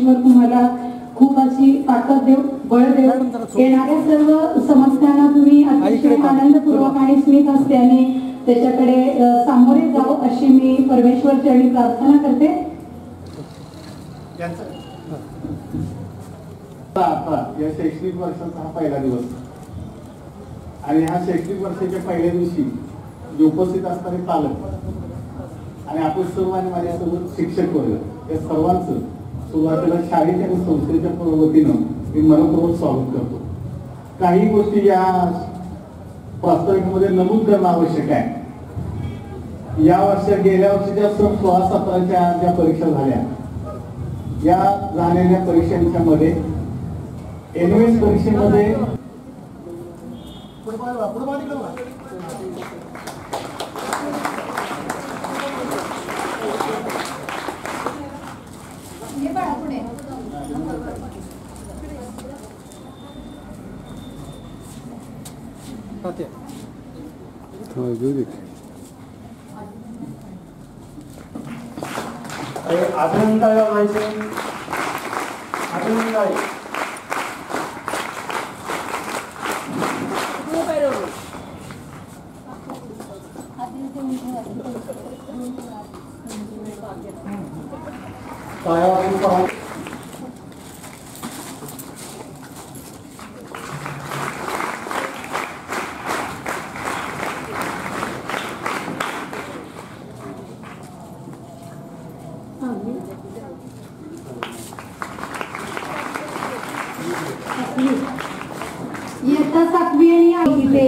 परमेश्वर तुम्हाला खूप अशी ताकद देव, बळ देव. येणाऱ्या सर्व समस्यांना तुम्ही अतिशय आनंदपूर्वक आणि स्मित हस्त्याने त्याच्याकडे सामोरे जाऊ अशी मी परमेश्वर चरणी प्रार्थना करते. या शैक्षणिक वर्षाचा हा पहिला दिवस आणि ह्या शैक्षणिक वर्षाच्या पहिल्या दिवशी जे उपस्थित असणारे पालक आणि आपण सर्व आणि माझ्यासोबत शिक्षक वर्ग या सर्वांचं सुरुवातीला शाळेच्या आणि संस्थेच्या वतीनं मी मनपूर्वक स्वागत करतो. काही गोष्टी या प्रास्ताविकेमध्ये नमूद करणं आवश्यक आहे. या वर्षी गेल्या वर्षीच्या 16-17च्या ज्या परीक्षा झाल्या या झालेल्या परीक्षांच्या मध्ये एनएस परीक्षेमध्ये इयत्ता 7वी आणि तिथे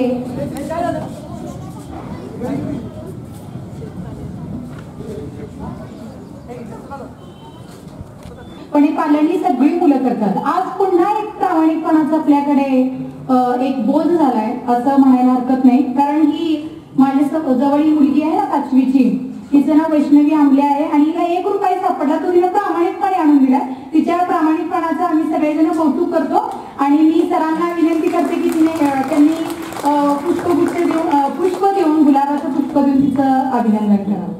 पण पालनी सगळी मुलं करतात. आज पुन्हा एक प्रामाणिकपणाचा आपल्याकडे एक बोध झालाय असं म्हणायला हरकत नाही. कारण ही माझ्या जवळ मुलगी आहे ना 5वीची, तिचं नाव वैष्णवी आंबले आहे आणि हिला 1 रुपया सापडला तो तिला प्रामाणिकपणे आणून दिला. तिच्या प्रामाणिकपणाचं आम्ही सगळेजण कौतुक करतो आणि मी सरांना विनंती करते की त्यांनी पुष्प देऊन गुलाबाचं पुष्प देऊन तिचं अभिनंदन करावं.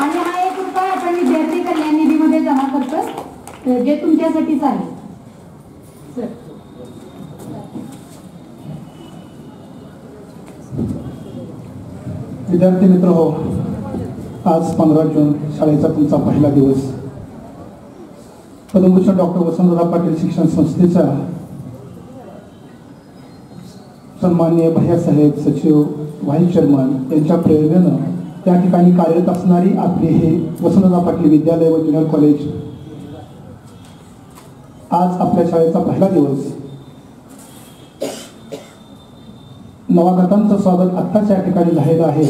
आणि हा 1 रुपया आपण विद्यार्थी कल्याण निधीमध्ये जमा करतो जे तुमच्यासाठीच आहे. विद्यार्थी मित्र हो, आज 15 जून शाळेचा तुमचा पहिला दिवस. पद्मभूषण डॉक्टर वसंतदादा पाटील शिक्षण संस्थेच्या सन्माननीय भैयासाहेब सचिव व्हाईस चेअरमन यांच्या प्रेरणेनं त्या ठिकाणी कार्यरत असणारी आपली हे वसंतदादा पाटील विद्यालय व ज्युनियर कॉलेज आज आपल्या शाळेचा पहिला दिवस. नवागतांचं स्वागत आत्ताच या ठिकाणी झालेलं आहे.